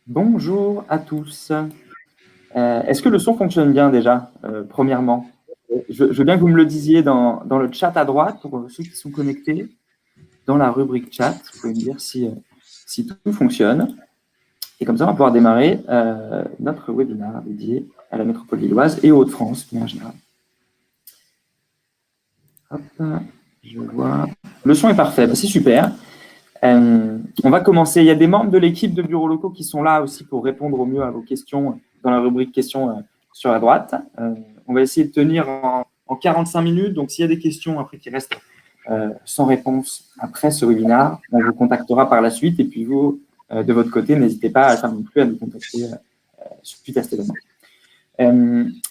Bonjour à tous. Est-ce que le son fonctionne bien déjà, premièrement? Je veux bien que vous me le disiez dans le chat à droite pour ceux qui sont connectés. Dans la rubrique chat, vous pouvez me dire si tout fonctionne. Et comme ça, on va pouvoir démarrer notre webinaire dédié à la métropole lilloise et aux Hauts-de-France, en général. Hop, je vois. Le son est parfait, c'est super. On va commencer. Il y a des membres de l'équipe de bureaux locaux qui sont là aussi pour répondre au mieux à vos questions dans la rubrique questions sur la droite. On va essayer de tenir en 45 minutes. Donc, s'il y a des questions après qui restent sans réponse après ce webinaire, on vous contactera par la suite. Et puis, vous, de votre côté, n'hésitez pas non plus à nous contacter suite à cet événement.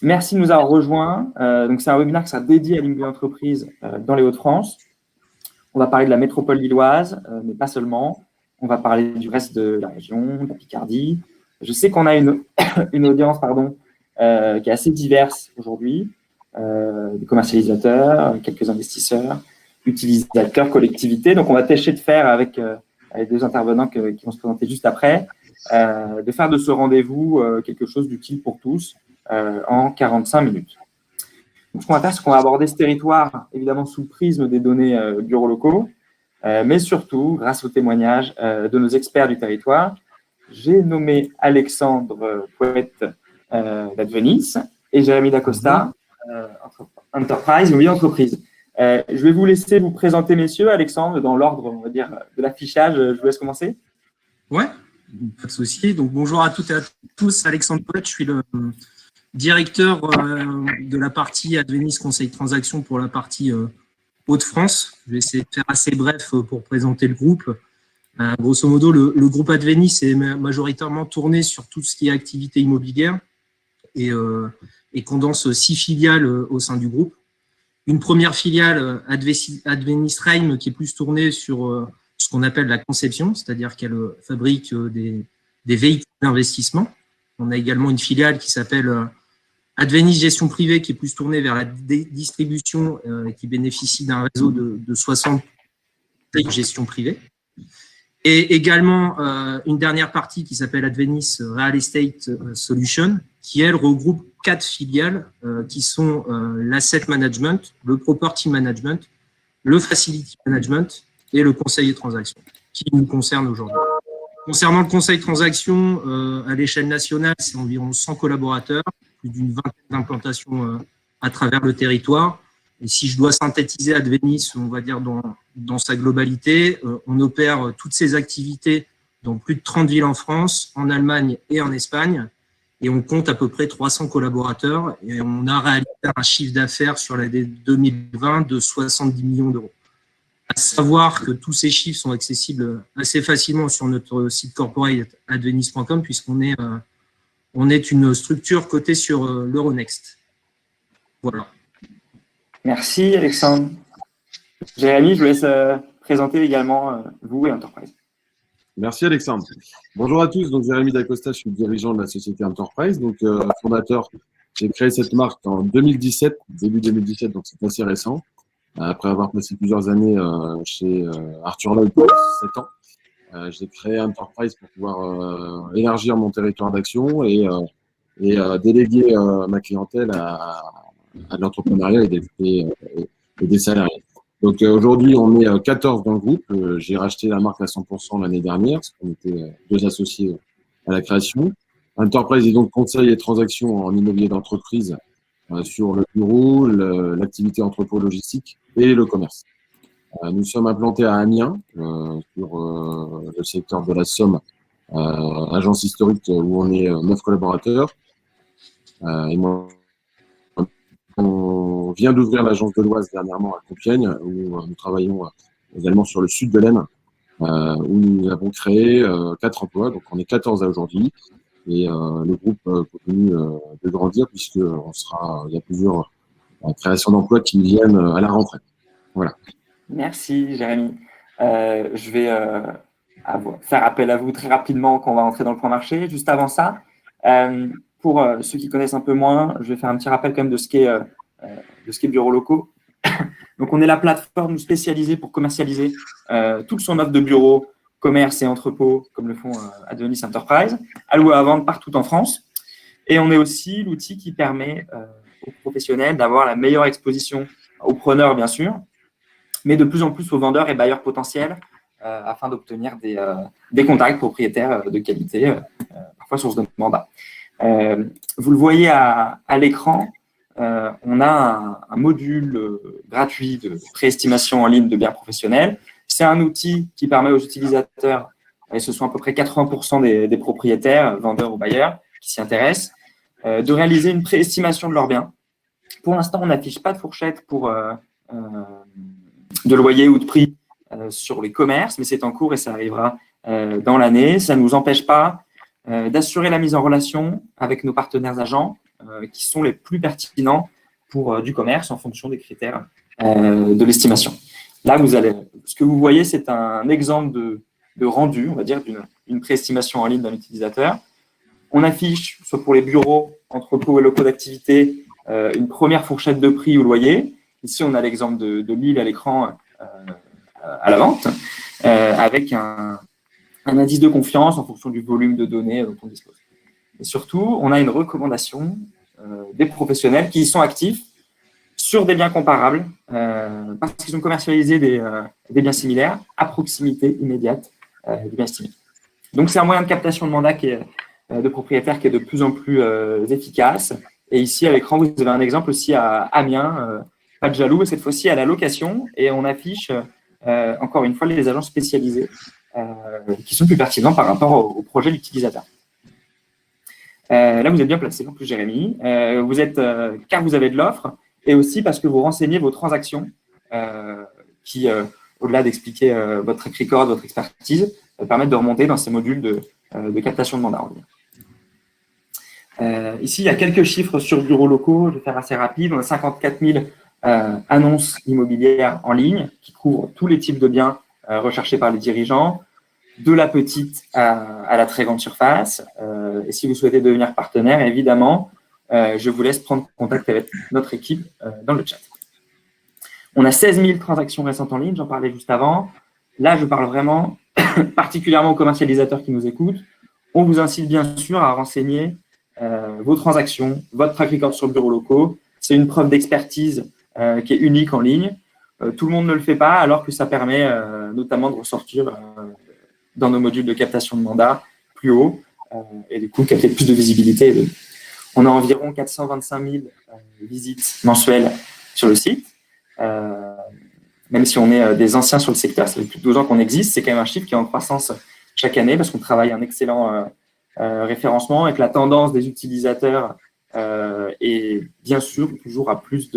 Merci de nous avoir rejoints. Donc, c'est un webinaire qui sera dédié à l'immobilier d'entreprise dans les Hauts-de-France. On va parler de la métropole lilloise, mais pas seulement. On va parler du reste de la région, de la Picardie. Je sais qu'on a une audience qui est assez diverse aujourd'hui. Des commercialisateurs, quelques investisseurs, utilisateurs, collectivités. Donc, on va tâcher de faire avec les deux intervenants qui vont se présenter juste après, de faire de ce rendez-vous quelque chose d'utile pour tous en 45 minutes. Donc, ce qu'on va faire, c'est qu'on va aborder ce territoire, évidemment, sous le prisme des données bureaux locaux, mais surtout grâce aux témoignages de nos experts du territoire. J'ai nommé Alexandre Pouette d'Advenis et Jérémy Dacosta, Enterprise, immobilier entreprise. Je vais vous laisser vous présenter, messieurs. Alexandre, dans l'ordre, on va dire, de l'affichage. Je vous laisse commencer. Ouais, pas de souci. Donc, bonjour à toutes et à tous. Alexandre Pouette, je suis le directeur de la partie Advenis Conseil Transaction pour la partie Hauts-de-France. Je vais essayer de faire assez bref pour présenter le groupe. Grosso modo, le groupe Advenis est majoritairement tourné sur tout ce qui est activité immobilière et condense 6 filiales au sein du groupe. Une première filiale, Advenis Reim, qui est plus tournée sur ce qu'on appelle la conception, c'est-à-dire qu'elle fabrique des véhicules d'investissement. On a également une filiale qui s'appelle Advenis Gestion Privée, qui est plus tournée vers la distribution et qui bénéficie d'un réseau de 60 gestion privée. Et également une dernière partie qui s'appelle Advenis Real Estate Solution, qui, elle, regroupe 4 filiales qui sont l'asset management, le property management, le facility management et le conseil et transactions, qui nous concerne aujourd'hui. Concernant le conseil transaction, à l'échelle nationale, c'est environ 100 collaborateurs, plus d'une vingtaine d'implantations à travers le territoire. Et si je dois synthétiser Advenis, on va dire dans sa globalité, on opère toutes ces activités dans plus de 30 villes en France, en Allemagne et en Espagne. Et on compte à peu près 300 collaborateurs. Et on a réalisé un chiffre d'affaires sur l'année 2020 de 70 millions d'euros. À savoir que tous ces chiffres sont accessibles assez facilement sur notre site corporate advenis.com puisqu'on est, une structure cotée sur l'Euronext. Voilà. Merci, Alexandre. Jérémy, je vous laisse présenter également vous et Enterprise. Merci, Alexandre. Bonjour à tous. Donc, Jérémy Dacosta, je suis le dirigeant de la société Enterprise. Donc, fondateur, j'ai créé cette marque en 2017, début 2017, donc c'est assez récent. Après avoir passé plusieurs années chez Arthur Lloyd pour 7 ans, j'ai créé Enterprise pour pouvoir élargir mon territoire d'action et déléguer ma clientèle à de l'entrepreneuriat et des salariés. Donc aujourd'hui, on est 14 dans le groupe. J'ai racheté la marque à 100% l'année dernière, parce qu'on était 2 associés à la création. Enterprise est donc conseil et transactions en immobilier d'entreprise sur le bureau, l'activité entrepôt logistique et le commerce. Nous sommes implantés à Amiens, sur le secteur de la Somme, agence historique où on est 9 collaborateurs. Et moi, on vient d'ouvrir l'agence de l'Oise dernièrement à Compiègne, où nous travaillons également sur le sud de l'Aisne, où nous avons créé 4 emplois. Donc, on est 14 à aujourd'hui. Et le groupe continue de grandir puisque il y a plusieurs créations d'emplois qui viennent à la rentrée. Voilà. Merci, Jérémy. Je vais faire appel à vous très rapidement quand on va entrer dans le point marché. Juste avant ça, pour ceux qui connaissent un peu moins, je vais faire un petit rappel quand même de ce qu'est bureaux locaux. Donc, on est la plateforme spécialisée pour commercialiser toute son offre de bureaux, commerce et entrepôts, comme le font Advenis Enterprise, à louer à vendre partout en France. Et on est aussi l'outil qui permet aux professionnels d'avoir la meilleure exposition aux preneurs, bien sûr, mais de plus en plus aux vendeurs et bailleurs potentiels afin d'obtenir des contacts propriétaires de qualité, parfois source de mandat. Vous le voyez à l'écran, on a un module gratuit de préestimation en ligne de biens professionnels. C'est un outil qui permet aux utilisateurs, et ce sont à peu près 80% des propriétaires, vendeurs ou bailleurs, qui s'y intéressent, de réaliser une préestimation de leurs biens. Pour l'instant, on n'affiche pas de fourchette de loyer ou de prix sur les commerces, mais c'est en cours et ça arrivera dans l'année. Ça ne nous empêche pas d'assurer la mise en relation avec nos partenaires agents qui sont les plus pertinents pour du commerce en fonction des critères de l'estimation. Là, ce que vous voyez, c'est un exemple de rendu, on va dire, d'une préestimation en ligne d'un utilisateur. On affiche, soit pour les bureaux, entrepôts et locaux d'activité, une première fourchette de prix ou loyer. Ici, on a l'exemple de Lille à l'écran à la vente, avec un indice de confiance en fonction du volume de données dont on dispose. Et surtout, on a une recommandation des professionnels qui y sont actifs sur des biens comparables parce qu'ils ont commercialisé des biens similaires à proximité immédiate du bien estimé. Donc, c'est un moyen de captation de mandat de propriétaires qui est de plus en plus efficace. Et ici, à l'écran, vous avez un exemple aussi à Amiens, pas de jaloux, cette fois-ci à la location. Et on affiche, encore une fois, les agents spécialisés qui sont plus pertinents par rapport au projet de l'utilisateur. Là, vous êtes bien placé, en plus, Jérémy. Car vous avez de l'offre et aussi parce que vous renseignez vos transactions qui, au-delà d'expliquer votre track record, votre expertise, permettent de remonter dans ces modules de captation de mandat en ligne. Ici, il y a quelques chiffres sur bureaux locaux. Je vais faire assez rapide. On a 54 000 annonces immobilières en ligne qui couvrent tous les types de biens recherchés par les dirigeants, de la petite à la très grande surface. Et si vous souhaitez devenir partenaire, évidemment, je vous laisse prendre contact avec notre équipe dans le chat. On a 16 000 transactions récentes en ligne, j'en parlais juste avant. Là, je parle vraiment particulièrement aux commercialisateurs qui nous écoutent. On vous incite bien sûr à renseigner vos transactions, votre track record sur bureaux locaux. C'est une preuve d'expertise qui est unique en ligne. Tout le monde ne le fait pas, alors que ça permet notamment de ressortir dans nos modules de captation de mandat plus haut et du coup capter plus de visibilité. On a environ 425 000 visites mensuelles sur le site. Même si on est des anciens sur le secteur, ça fait plus de 12 ans qu'on existe, c'est quand même un chiffre qui est en croissance chaque année parce qu'on travaille un excellent référencement et que la tendance des utilisateurs est bien sûr toujours à plus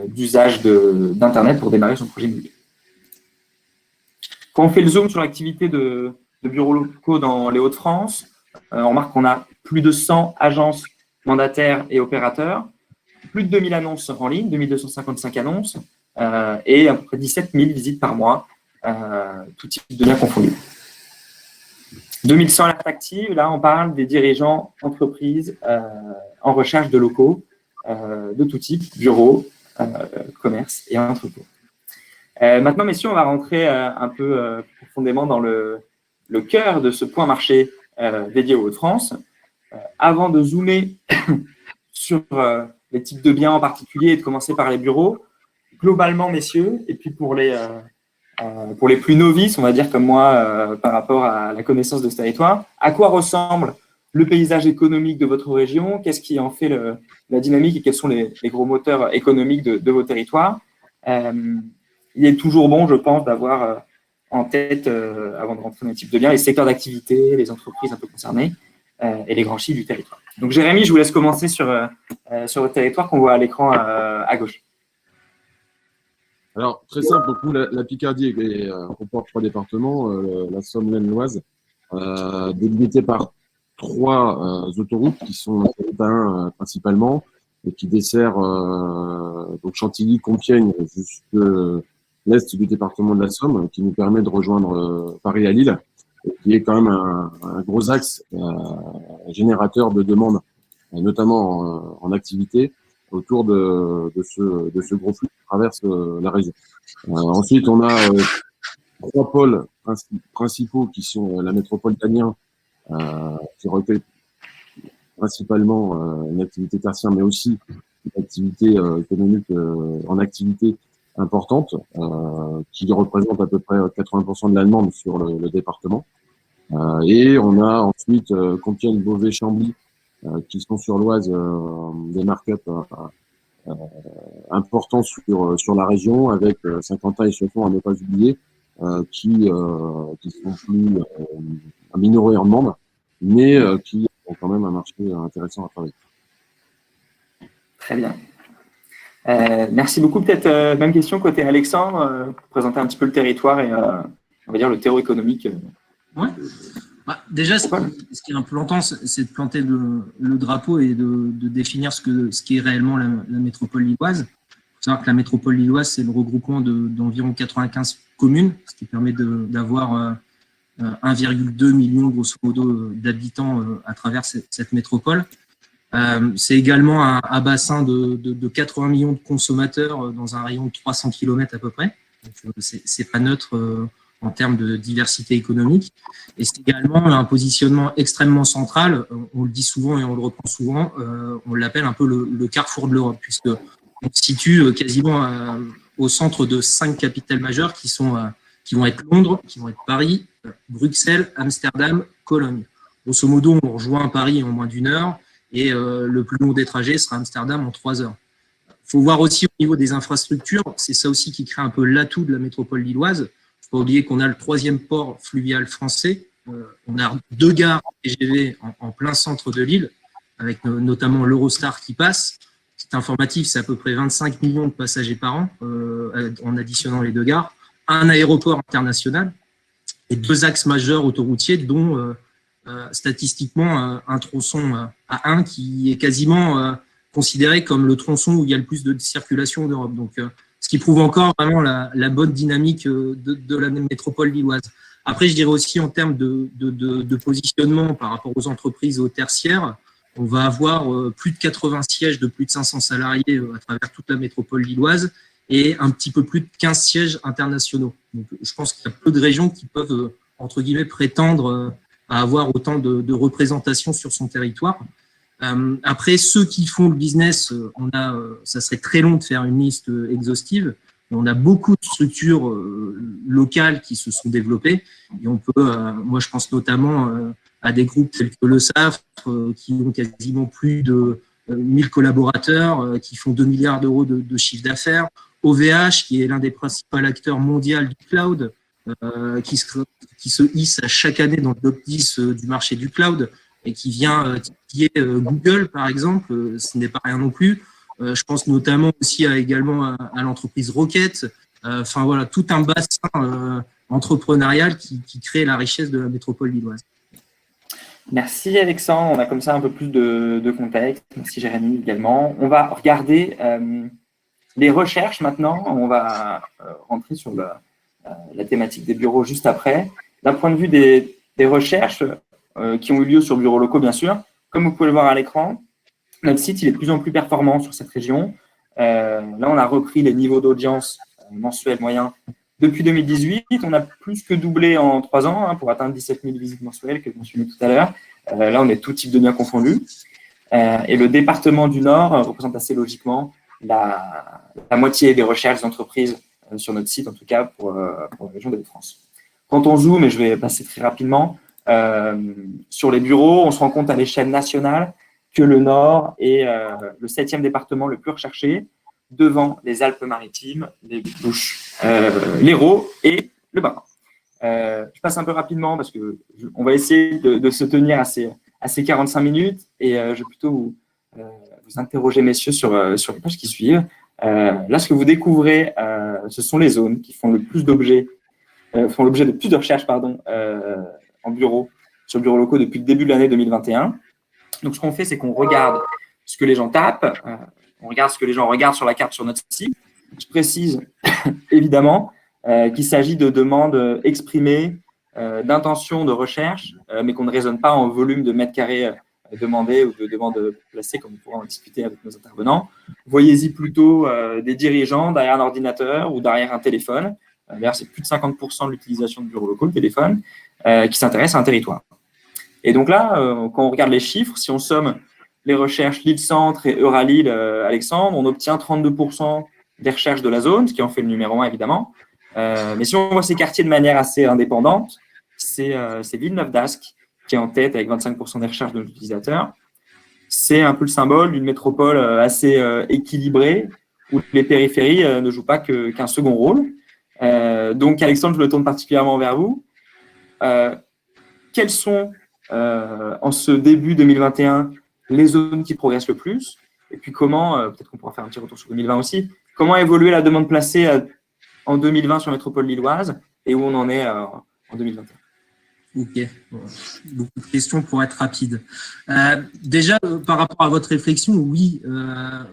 d'usage d'Internet pour démarrer son projet immobilier. Quand on fait le zoom sur l'activité de bureaux locaux dans les Hauts-de-France, on remarque qu'on a plus de 100 agences mandataires et opérateurs, plus de 2000 annonces en ligne, 2255 annonces, et à peu près 17 000 visites par mois, tout type de biens confondus. 2100 alertes actives, là on parle des dirigeants entreprises en recherche de locaux de tout type, bureaux, commerce et entrepôts. Maintenant, messieurs, on va rentrer un peu profondément dans le cœur de ce point marché dédié aux Hauts-de-France. Avant de zoomer sur les types de biens en particulier et de commencer par les bureaux, globalement, messieurs, et puis pour les plus novices, on va dire comme moi, par rapport à la connaissance de ce territoire, à quoi ressemble le paysage économique de votre région? Qu'est-ce qui en fait la dynamique et quels sont les gros moteurs économiques de vos territoires? Il est toujours bon, je pense, d'avoir en tête, avant de rentrer dans le type de biens, les secteurs d'activité, les entreprises un peu concernées et les grands chiffres du territoire. Donc, Jérémy, je vous laisse commencer sur votre territoire qu'on voit à l'écran à gauche. Alors, très simple, pour la Picardie comporte 3 départements, la Somme, l'Aisne, l'Oise, délimité par 3 autoroutes qui sont l'A1 principalement et qui desservent donc Chantilly, Compiègne, jusque l'est du département de la Somme, qui nous permet de rejoindre Paris à Lille, et qui est quand même un gros axe générateur de demandes, notamment en activité, autour de ce gros flux qui traverse la région. Ensuite, on a 3 pôles principaux qui sont la métropole d'Amiens, qui recueille principalement une activité tertiaire, mais aussi une activité économique en activité importante, qui représente à peu près 80% de la demande sur le département. Et on a ensuite Compiègne, Beauvais, Chambly, qui sont sur l'Oise des markups importants sur la région, avec Saint-Quentin et Chaumont à ne pas oublier, qui sont plus minorés en demande, mais qui ont quand même un marché intéressant à travailler. Très bien. Merci beaucoup. Peut-être même question côté Alexandre, pour présenter un petit peu le territoire et on va dire le terreau économique. Ouais. Bah, déjà, ce qui est important, c'est de planter le drapeau et de définir ce qui est réellement la métropole lilloise. Il faut savoir que la métropole lilloise, c'est le regroupement d'environ 95 communes, ce qui permet d'avoir 1,2 million, grosso modo, d'habitants à travers cette métropole. C'est également un bassin de 80 millions de consommateurs dans un rayon de 300 km à peu près. C'est pas neutre en termes de diversité économique. Et c'est également un positionnement extrêmement central. On le dit souvent et on le reprend souvent. On l'appelle un peu le carrefour de l'Europe, puisque on se situe quasiment au centre de 5 capitales majeures qui vont être Londres, qui vont être Paris, Bruxelles, Amsterdam, Cologne. Grosso modo, on rejoint Paris en moins d'1 heure et le plus long des trajets sera Amsterdam en 3 heures. Il faut voir aussi au niveau des infrastructures, c'est ça aussi qui crée un peu l'atout de la métropole lilloise. Il ne faut pas oublier qu'on a le 3e port fluvial français. On a 2 gares TGV en plein centre de l'île, avec notamment l'Eurostar qui passe. C'est informatif, c'est à peu près 25 millions de passagers par an en additionnant les 2 gares. Un aéroport international et 2 axes majeurs autoroutiers, dont statistiquement un tronçon A1 qui est quasiment considéré comme le tronçon où il y a le plus de circulation en Europe. Donc, ce qui prouve encore vraiment la bonne dynamique de la métropole lilloise. Après, je dirais aussi en termes de positionnement par rapport aux entreprises au tertiaire, on va avoir plus de 80 sièges de plus de 500 salariés à travers toute la métropole lilloise et un petit peu plus de 15 sièges internationaux. Donc, je pense qu'il y a peu de régions qui peuvent, entre guillemets, prétendre à avoir autant de représentation sur son territoire. Après, ceux qui font le business, ça serait très long de faire une liste exhaustive, mais on a beaucoup de structures locales qui se sont développées. Et on peut, moi je pense notamment à des groupes tels que le SAF, qui ont quasiment plus de 1000 collaborateurs, qui font 2 milliards d'euros de chiffre d'affaires. OVH, qui est l'un des principaux acteurs mondiaux du cloud, qui se hisse à chaque année dans le top 10 du marché du cloud et qui est Google, par exemple, ce n'est pas rien non plus. Je pense notamment aussi également à l'entreprise Rocket. Enfin voilà, tout un bassin entrepreneurial qui crée la richesse de la métropole lilloise. Merci Alexandre, on a comme ça un peu plus de contexte. Merci Jérémy également. On va regarder les recherches maintenant. On va rentrer sur la thématique des bureaux juste après. D'un point de vue des recherches qui ont eu lieu sur bureaux locaux, bien sûr, comme vous pouvez le voir à l'écran, notre site il est de plus en plus performant sur cette région. Là, on a repris les niveaux d'audience mensuels moyens depuis 2018. On a plus que doublé en 3 ans pour atteindre 17 000 visites mensuelles que je mentionnais tout à l'heure. Là, on est tout type de biens confondus. Et le département du Nord représente assez logiquement la moitié des recherches d'entreprises sur notre site, en tout cas pour la région de France. Quand on zoome, et je vais passer très rapidement, sur les bureaux, on se rend compte à l'échelle nationale que le Nord est le 7e département le plus recherché, devant les Alpes-Maritimes, les Bouches, l'Hérault et le Bas. Je passe un peu rapidement parce qu'on va essayer de se tenir à ces 45 minutes et je vais plutôt vous interroger, messieurs, sur les pages qui suivent. Là, ce que vous découvrez, ce sont les zones qui font le plus d'objets, font l'objet de plus de recherches en bureau, sur bureaux locaux depuis le début de l'année 2021. Donc, ce qu'on fait, c'est qu'on regarde ce que les gens tapent, on regarde ce que les gens regardent sur la carte sur notre site. Je précise évidemment qu'il s'agit de demandes exprimées, d'intentions de recherche, mais qu'on ne raisonne pas en volume de mètres carrés demandés ou de demandes placées, comme on pourra en discuter avec nos intervenants. Voyez-y plutôt des dirigeants derrière un ordinateur ou derrière un téléphone D'ailleurs, c'est plus de 50% de l'utilisation de bureaux locaux, le téléphone, qui s'intéresse à un territoire. Et donc là, quand on regarde les chiffres, si on somme les recherches Lille-Centre et Euralille, Alexandre, on obtient 32% des recherches de la zone, ce qui en fait le numéro 1, évidemment. Mais si on voit ces quartiers de manière assez indépendante, c'est Villeneuve-d'Ascq qui est en tête avec 25% des recherches de l'utilisateur. C'est un peu le symbole d'une métropole assez équilibrée, où les périphéries ne jouent pas qu'un second rôle. Donc, Alexandre, je le tourne particulièrement vers vous. Quelles sont, en ce début 2021, les zones qui progressent le plus? Et puis comment, peut-être qu'on pourra faire un petit retour sur 2020 aussi, comment a évolué la demande placée en 2020 sur la métropole lilloise et où on en est en 2021? Ok, beaucoup de questions pour être rapide. Déjà, par rapport à votre réflexion, oui,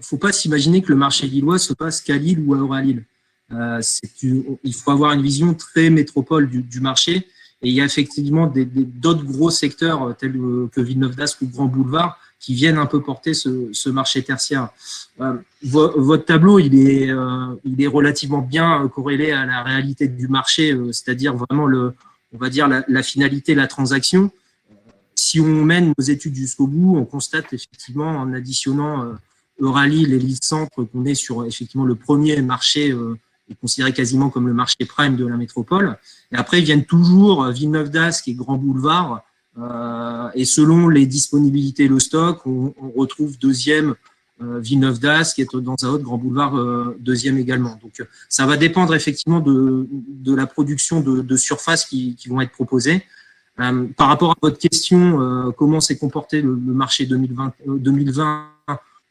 faut pas s'imaginer que le marché lillois se passe qu'à Lille ou à Euralille. Il faut avoir une vision très métropole du marché. Et il y a effectivement d'autres gros secteurs tels que Villeneuve-d'Ascq ou Grand Boulevard qui viennent un peu porter ce marché tertiaire. Votre tableau, il est relativement bien corrélé à la réalité du marché, c'est-à-dire vraiment on va dire la finalité, la transaction. Si on mène nos études jusqu'au bout, on constate effectivement en additionnant Euralille et Lille-Centre qu'on est sur effectivement le premier marché considéré quasiment comme le marché prime de la métropole. Et après, viennent toujours Villeneuve-d'Ascq et Grand Boulevard. Et selon les disponibilités et le stock, on retrouve deuxième Villeneuve-d'Ascq et dans un autre Grand Boulevard deuxième également. Donc, ça va dépendre effectivement de la production de surfaces qui vont être proposées. Par rapport à votre question, comment s'est comporté le marché 2020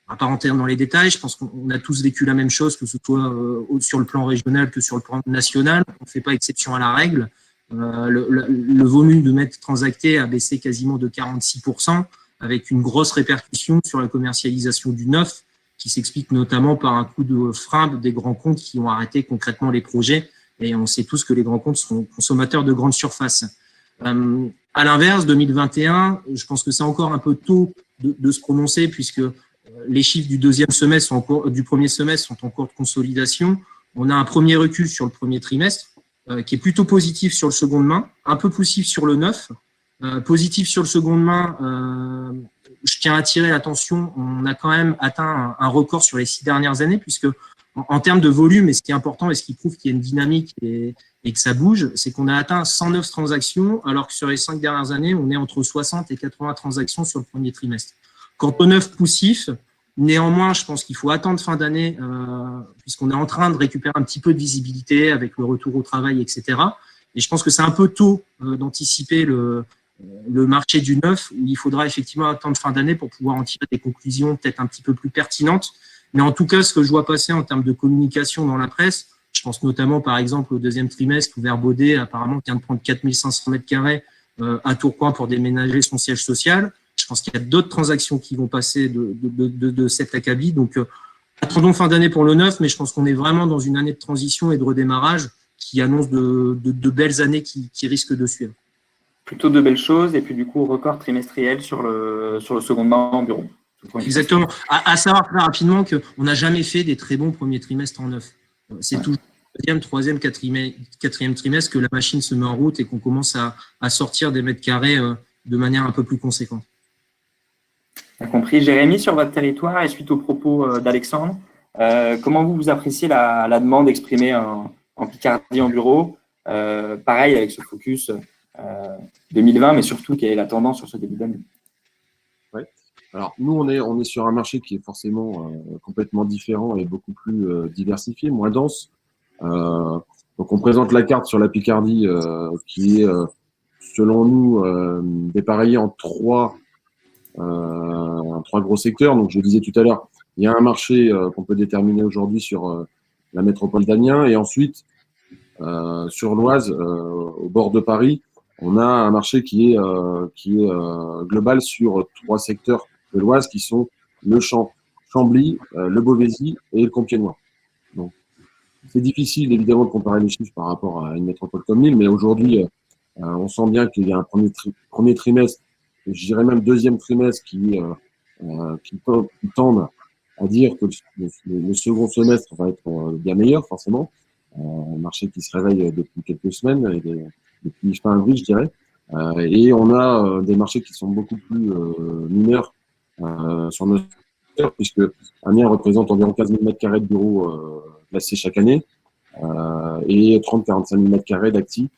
à pas rentrer dans les détails, je pense qu'on a tous vécu la même chose, que ce soit sur le plan régional que sur le plan national. On ne fait pas exception à la règle. Le volume de mètres transactés a baissé quasiment de 46%, avec une grosse répercussion sur la commercialisation du neuf, qui s'explique notamment par un coup de frein des grands comptes qui ont arrêté concrètement les projets. Et on sait tous que les grands comptes sont consommateurs de grandes surfaces. À l'inverse, 2021, je pense que c'est encore un peu tôt de se prononcer, puisque les chiffres du premier semestre sont en cours de consolidation. On a un premier recul sur le premier trimestre qui est plutôt positif sur le seconde main, un peu poussif sur le neuf. Positif sur le seconde main, je tiens à attirer l'attention, on a quand même atteint un record sur les 6 dernières années, puisque en termes de volume, et ce qui est important et ce qui prouve qu'il y a une dynamique et que ça bouge, c'est qu'on a atteint 109 transactions, alors que sur les 5 dernières années, on est entre 60 et 80 transactions sur le premier trimestre. Quant au neuf poussif, néanmoins, je pense qu'il faut attendre fin d'année, puisqu'on est en train de récupérer un petit peu de visibilité avec le retour au travail, etc. Et je pense que c'est un peu tôt d'anticiper le marché du neuf, où il faudra effectivement attendre fin d'année pour pouvoir en tirer des conclusions peut-être un petit peu plus pertinentes. Mais en tout cas, ce que je vois passer en termes de communication dans la presse, je pense notamment par exemple au deuxième trimestre où Verbaudet apparemment vient de prendre 4500 mètres carrés à Tourcoing pour déménager son siège social. Je pense qu'il y a d'autres transactions qui vont passer de cet acabit. Donc, attendons fin d'année pour le neuf, mais je pense qu'on est vraiment dans une année de transition et de redémarrage qui annonce de belles années qui risquent de suivre. Plutôt de belles choses, et puis du coup, record trimestriel sur le second main en bureau. Exactement. À savoir très rapidement qu'on n'a jamais fait des très bons premiers trimestres en neuf. C'est toujours le deuxième, troisième, quatrième trimestre que la machine se met en route et qu'on commence à sortir des mètres carrés de manière un peu plus conséquente. Bien compris. Jérémy, sur votre territoire et suite aux propos d'Alexandre, comment vous appréciez la demande exprimée en Picardie en bureau, pareil avec ce focus 2020, mais surtout quelle est la tendance sur ce début d'année? Ouais. Alors nous on est sur un marché qui est forcément complètement différent et beaucoup plus diversifié, moins dense. Donc on présente la carte sur la Picardie qui est selon nous dépareillée en trois gros secteurs. Donc je le disais tout à l'heure, il y a un marché qu'on peut déterminer aujourd'hui sur la métropole d'Amiens, et ensuite sur l'Oise, au bord de Paris, on a un marché qui est global sur 3 secteurs de l'Oise qui sont le Chambly, le Beauvaisis et le Compiègnois. Donc c'est difficile évidemment de comparer les chiffres par rapport à une métropole comme Lille, mais aujourd'hui on sent bien qu'il y a un premier trimestre, je dirais même deuxième trimestre qui tendent à dire que le second semestre va être bien meilleur forcément. un marché qui se réveille depuis quelques semaines, depuis fin avril, je dirais. Et on a des marchés qui sont beaucoup plus mineurs sur nos secteurs, puisque Amiens représente environ 15 000 m² de bureaux placés chaque année et 30-45 000 m² d'actifs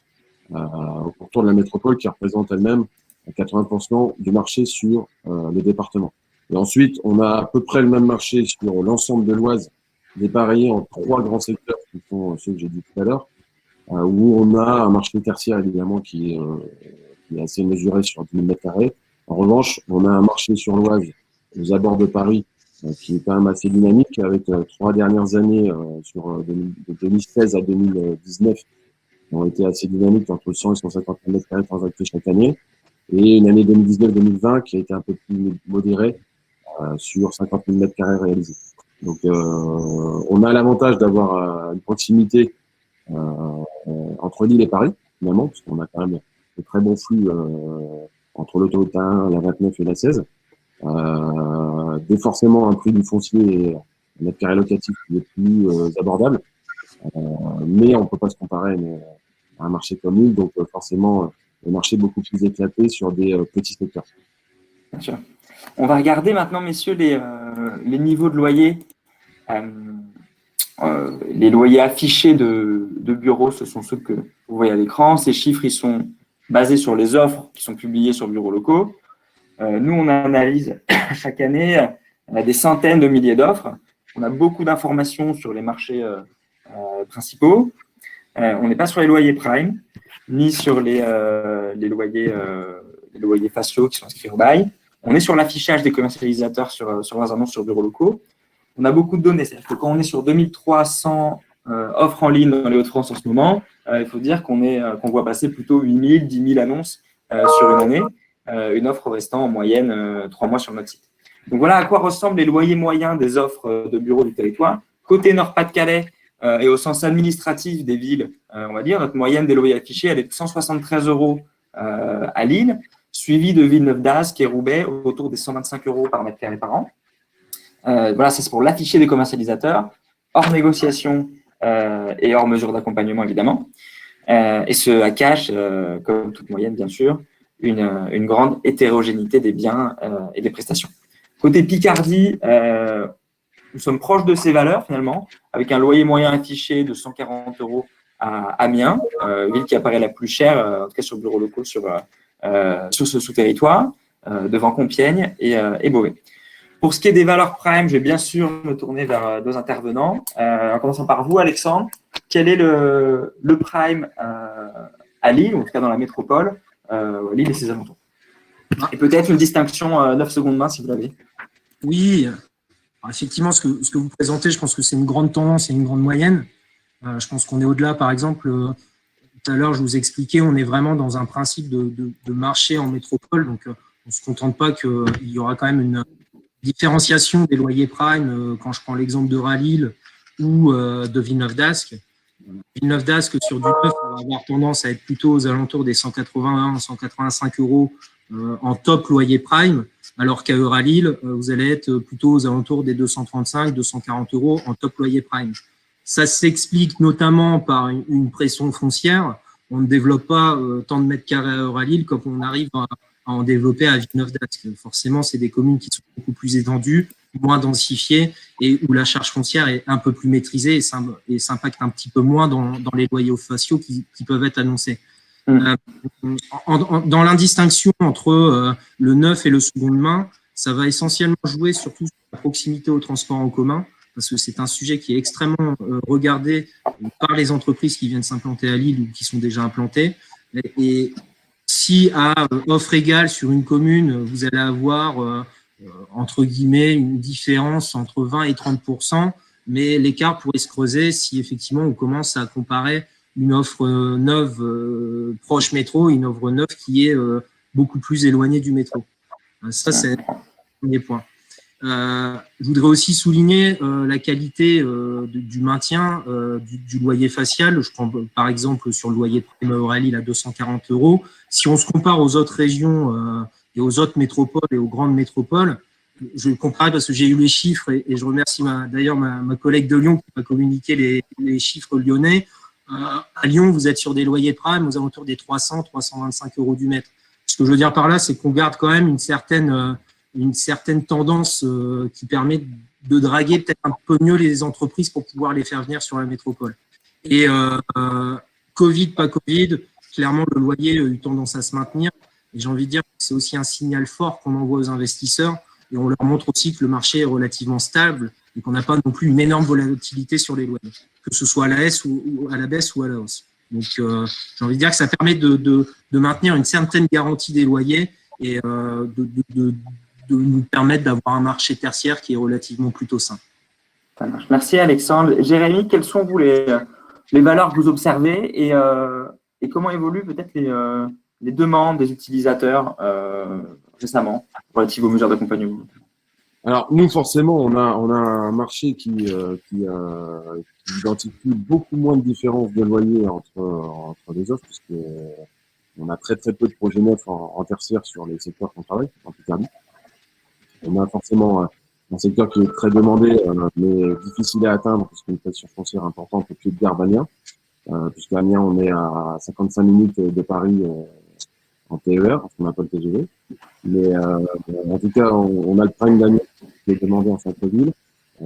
autour de la métropole qui représente elle-même 80% du marché sur le département. Et ensuite, on a à peu près le même marché sur l'ensemble de l'Oise, dépareillé en 3 grands secteurs qui sont ceux que j'ai dit tout à l'heure, où on a un marché tertiaire évidemment qui est assez mesuré sur 10 000 m². En revanche, on a un marché sur l'Oise, aux abords de Paris, qui est quand même assez dynamique, avec 3 dernières années de 2016 à 2019 qui ont été assez dynamiques, entre 100 et 150 000 m² transactés chaque année, et une année 2019-2020 qui a été un peu plus modérée sur 50 000 m² réalisés. Donc, on a l'avantage d'avoir une proximité entre Lille et Paris, finalement, parce qu'on a quand même de très bons flux entre l'autoroute A1, la 29 et la 16. Forcément un prix du foncier et un mètre carré locatif qui est plus abordable, mais on ne peut pas se comparer à un marché comme Lille, donc forcément un marché beaucoup plus éclaté sur des petits secteurs. Bien sûr. On va regarder maintenant, messieurs, les niveaux de loyer. Les loyers affichés de bureaux, ce sont ceux que vous voyez à l'écran. Ces chiffres, ils sont basés sur les offres qui sont publiées sur Bureaux Locaux. Nous, on analyse chaque année des centaines de milliers d'offres. On a beaucoup d'informations sur les marchés principaux. On n'est pas sur les loyers prime, ni sur les loyers faciaux qui sont inscrits au bail. On est sur l'affichage des commercialisateurs sur leurs annonces sur Bureaux Locaux. On a beaucoup de données. C'est-à-dire que quand on est sur 2300 offres en ligne dans les Hauts-de-France en ce moment, il faut dire qu'on voit passer plutôt 8000, 10 000 annonces sur une année, une offre restant en moyenne 3 mois sur notre site. Donc voilà à quoi ressemblent les loyers moyens des offres de bureaux du territoire. Côté Nord-Pas-de-Calais et au sens administratif des villes, on va dire, notre moyenne des loyers affichés, elle est de 173 € à Lille, suivie de Villeneuve-d'Ascq et Roubaix autour des 125 € par mètre carré par an. Voilà, ça c'est pour l'affiché des commercialisateurs, hors négociation et hors mesure d'accompagnement évidemment. Et ce à cache, comme toute moyenne bien sûr, une grande hétérogénéité des biens et des prestations. Côté Picardie, nous sommes proches de ces valeurs finalement, avec un loyer moyen affiché de 140 € à Amiens, ville qui apparaît la plus chère, en tout cas sur Bureaux Locaux, sur ce sous-territoire, devant Compiègne et Beauvais. Pour ce qui est des valeurs prime, je vais bien sûr me tourner vers 2 intervenants. En commençant par vous, Alexandre. Quel est le prime à Lille, ou en tout cas dans la métropole, Lille et ses alentours? Et peut-être une distinction 9 secondes main, si vous l'avez. Oui, alors, effectivement, ce que vous présentez, je pense que c'est une grande tendance et une grande moyenne. Je pense qu'on est au-delà, par exemple, tout à l'heure, je vous expliquais, on est vraiment dans un principe de marché en métropole, donc on ne se contente pas qu'il y aura quand même une différenciation des loyers prime, quand je prends l'exemple de Ralil ou de Villeneuve-d'Ascq. Villeneuve-d'Ascq, sur du neuf, on va avoir tendance à être plutôt aux alentours des 181, 185 € en top loyer prime, alors qu'à Euralil, vous allez être plutôt aux alentours des 235, 240 € en top loyer prime. Ça s'explique notamment par une pression foncière. On ne développe pas tant de mètres carrés à Euralil comme on arrive à en développer à Villeneuve-d'Ascq. Forcément, c'est des communes qui sont beaucoup plus étendues, moins densifiées et où la charge foncière est un peu plus maîtrisée et s'impacte un petit peu moins dans les loyers faciaux qui peuvent être annoncés. Dans l'indistinction entre le neuf et le seconde main, ça va essentiellement jouer surtout sur la proximité au transport en commun, parce que c'est un sujet qui est extrêmement regardé par les entreprises qui viennent s'implanter à Lille ou qui sont déjà implantées. Et si à offre égale sur une commune, vous allez avoir, entre guillemets, une différence entre 20 et 30%, mais l'écart pourrait se creuser si effectivement on commence à comparer une offre neuve proche métro et une offre neuve qui est beaucoup plus éloignée du métro. Ça, c'est le premier point. Je voudrais aussi souligner la qualité du maintien du loyer facial. Je prends par exemple sur le loyer de prime Euralil à 240 €. Si on se compare aux autres régions et aux autres métropoles et aux grandes métropoles, je comparais parce que j'ai eu les chiffres et je remercie d'ailleurs ma collègue de Lyon qui m'a communiqué les chiffres lyonnais. À Lyon, vous êtes sur des loyers prime aux alentours des 300-325 euros du mètre. Ce que je veux dire par là, c'est qu'on garde quand même une certaine tendance qui permet de draguer peut-être un peu mieux les entreprises pour pouvoir les faire venir sur la métropole. Et Covid, pas Covid, clairement, le loyer a eu tendance à se maintenir. Et j'ai envie de dire que c'est aussi un signal fort qu'on envoie aux investisseurs et on leur montre aussi que le marché est relativement stable et qu'on n'a pas non plus une énorme volatilité sur les loyers, que ce soit à la baisse ou à la hausse. Donc, j'ai envie de dire que ça permet de maintenir une certaine garantie des loyers et de nous permettre d'avoir un marché tertiaire qui est relativement plutôt sain. Ça marche. Merci Alexandre. Jérémy, quelles sont les valeurs que vous observez et comment évoluent peut-être les demandes des utilisateurs récemment relatives aux mesures d'accompagnement? Alors, nous, forcément, on a un marché qui identifie beaucoup moins de différences de loyer entre les offres, puisque on a très très peu de projets neufs en tertiaire sur les secteurs qu'on travaille, en Picardie. On a forcément un secteur qui est très demandé, mais difficile à atteindre, puisqu'il y a une pression foncière importante au pied de Gare d'Amiens, puisqu'à Amiens, on est à 55 minutes de Paris en TER, parce qu'on n'a pas le TGV. Mais en tout cas, on a le prime d'Amiens qui est demandé en centre-ville.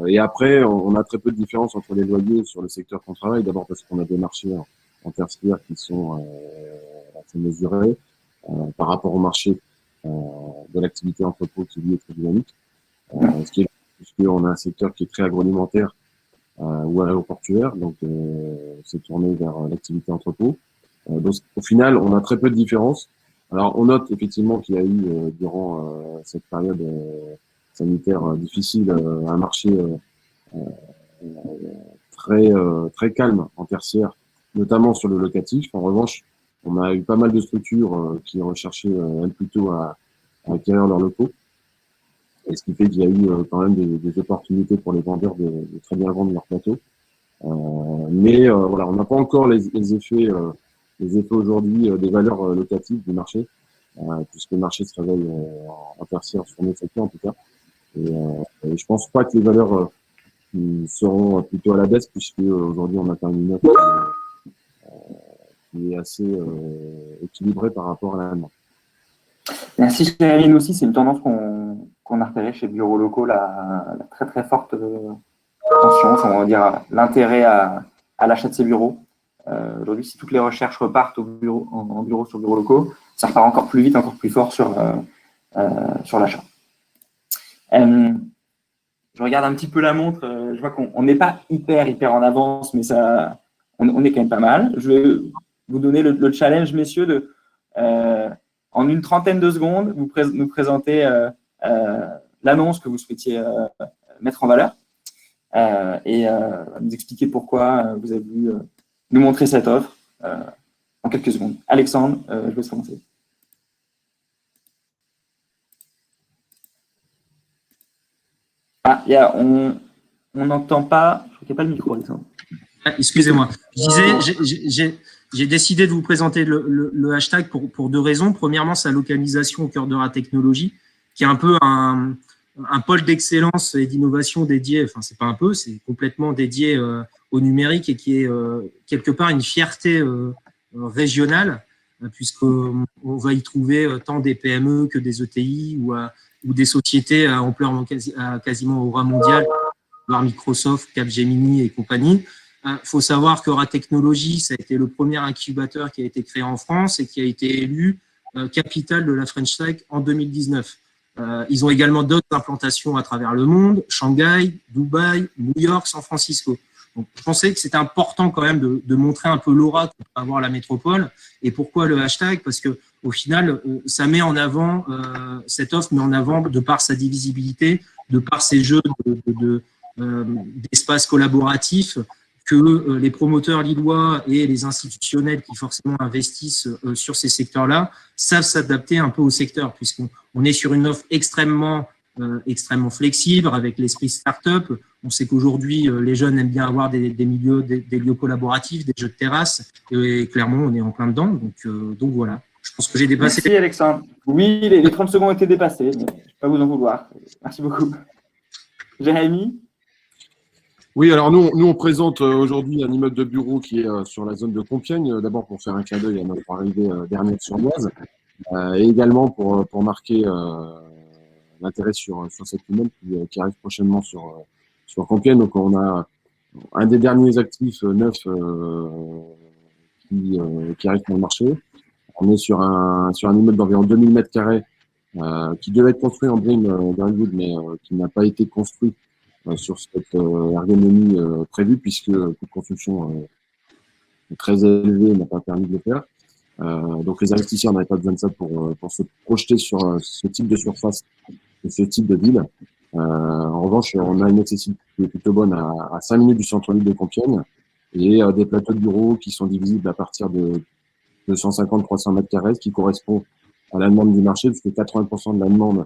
Et après, on a très peu de différence entre les loyers sur le secteur qu'on travaille. D'abord parce qu'on a des marchés en tertiaire qui sont assez mesurés par rapport au marché de l'activité entrepôt qui lui est très dynamique. Puisqu'on a un secteur qui est très agroalimentaire ou aéroportuaire, donc c'est tourné vers l'activité entrepôt. Donc au final, on a très peu de différences. Alors on note effectivement qu'il y a eu durant cette période sanitaire difficile un marché très calme en tertiaire, notamment sur le locatif. En revanche, on a eu pas mal de structures qui recherchaient elles plutôt à acquérir leurs locaux. Et ce qui fait qu'il y a eu quand même des opportunités pour les vendeurs de très bien vendre leur plateau. Mais voilà, on n'a pas encore les effets aujourd'hui des valeurs locatives du marché, puisque le marché se réveille en tertiaire sur notre secteur en tout cas. Et je pense pas que les valeurs seront plutôt à la baisse, puisque aujourd'hui on a quand même une offre qui est assez équilibrée par rapport à la demande. Merci Jérémy, nous aussi, c'est une tendance qu'on a repérée chez Bureaux Locaux, la très très forte attention, on va dire l'intérêt à l'achat de ces bureaux. Aujourd'hui, si toutes les recherches repartent en bureau sur Bureaux Locaux, ça repart encore plus vite, encore plus fort sur l'achat. Je regarde un petit peu la montre, je vois qu'on n'est pas hyper en avance, mais on est quand même pas mal. Je vais vous donner le challenge, messieurs, en une trentaine de secondes, nous présenter l'annonce que vous souhaitiez mettre en valeur et nous expliquer pourquoi vous avez voulu nous montrer cette offre en quelques secondes. Alexandre, je vous laisse commencer. Ah, on n'entend pas. Je crois qu'il n'y a pas le micro, Alexandre. Ah, excusez-moi. Je disais, j'ai décidé de vous présenter le hashtag pour deux raisons. Premièrement, sa localisation au cœur de la technologie, qui est un peu un pôle d'excellence et d'innovation dédié, enfin, c'est pas un peu, c'est complètement dédié au numérique et qui est quelque part une fierté régionale, puisqu'on va y trouver tant des PME que des ETI ou des sociétés à ampleur quasiment au rang mondial, voire Microsoft, Capgemini et compagnie. Faut savoir que Ratechnologie, ça a été le premier incubateur qui a été créé en France et qui a été élu capitale de la French Tech en 2019. Ils ont également d'autres implantations à travers le monde, Shanghai, Dubaï, New York, San Francisco. Donc, je pensais que c'était important quand même de montrer un peu l'aura qu'on peut avoir la métropole. Et pourquoi le hashtag? Parce que au final, ça met en avant, cette offre met en avant de par sa divisibilité, de par ses jeux d'espace collaboratifs, que les promoteurs lillois et les institutionnels qui forcément investissent sur ces secteurs-là savent s'adapter un peu au secteur, puisqu'on est sur une offre extrêmement flexible avec l'esprit start-up. On sait qu'aujourd'hui, les jeunes aiment bien avoir des lieux collaboratifs, des jeux de terrasse, et clairement, on est en plein dedans. Donc voilà. Je pense que j'ai dépassé. Merci Alexandre. Oui, les 30 secondes ont été dépassées, mais je ne vais pas vous en vouloir. Merci beaucoup. Jérémy? Oui, alors nous, on présente aujourd'hui un immeuble de bureau qui est sur la zone de Compiègne, d'abord pour faire un clin d'œil à notre arrivée dernière sur l'Oise, et également pour marquer l'intérêt sur cet immeuble qui arrive prochainement sur Compiègne. Donc on a un des derniers actifs neufs qui arrive sur le marché. On est sur un immeuble d'environ 2000 mètres carrés qui devait être construit en Brim Greenwood, mais qui n'a pas été construit sur cette ergonomie prévue, puisque le coût de construction très élevé n'a pas permis de le faire. Donc les investisseurs n'avaient pas besoin de ça pour se projeter sur ce type de surface et ce type de ville. En revanche, on a une accessibilité qui est plutôt bonne à 5 minutes du centre-ville de Compiègne et des plateaux de bureaux qui sont divisibles à partir de 250-300 mètres carrés, ce qui correspond à la demande du marché, puisque 80% de la demande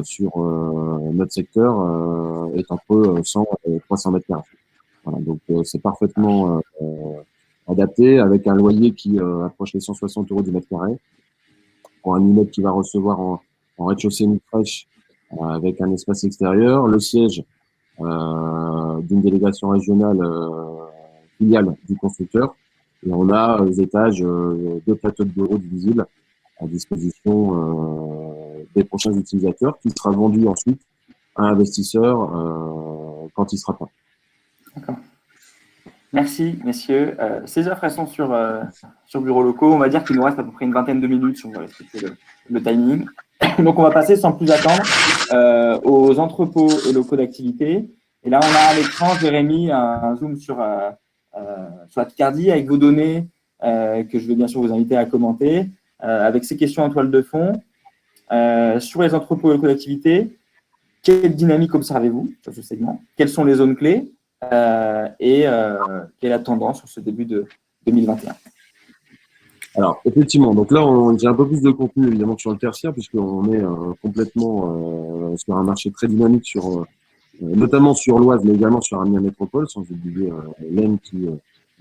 sur notre secteur est entre 100 et 300 mètres carrés. Voilà, donc c'est parfaitement adapté, avec un loyer qui approche les 160 € du mètre carré, pour un immeuble qui va recevoir en rez-de-chaussée une crèche avec un espace extérieur, le siège d'une délégation régionale filiale du constructeur, et on a aux étages 2 plateaux de bureaux divisibles à disposition des prochains utilisateurs, qui sera vendu ensuite à un investisseur quand il sera prêt. D'accord. Merci, messieurs. Ces offres, elles sont sur Bureaux Locaux. On va dire qu'il nous reste à peu près une vingtaine de minutes si on veut respecter le timing. Donc, on va passer sans plus attendre aux entrepôts et locaux d'activité. Et là, on a à l'écran, Jérémy, un zoom sur la Picardie avec vos données que je vais bien sûr vous inviter à commenter, avec ces questions en toile de fond. Sur les entrepôts et locaux d'activité, quelle dynamique observez-vous sur ce segment? Quelles sont les zones clés et quelle est la tendance sur ce début de 2021? Alors, effectivement, donc là, j'ai un peu plus de contenu, évidemment, que sur le tertiaire, puisqu'on est complètement sur un marché très dynamique, notamment sur l'Oise, mais également sur Amiens Métropole, sans oublier l'Aisne qui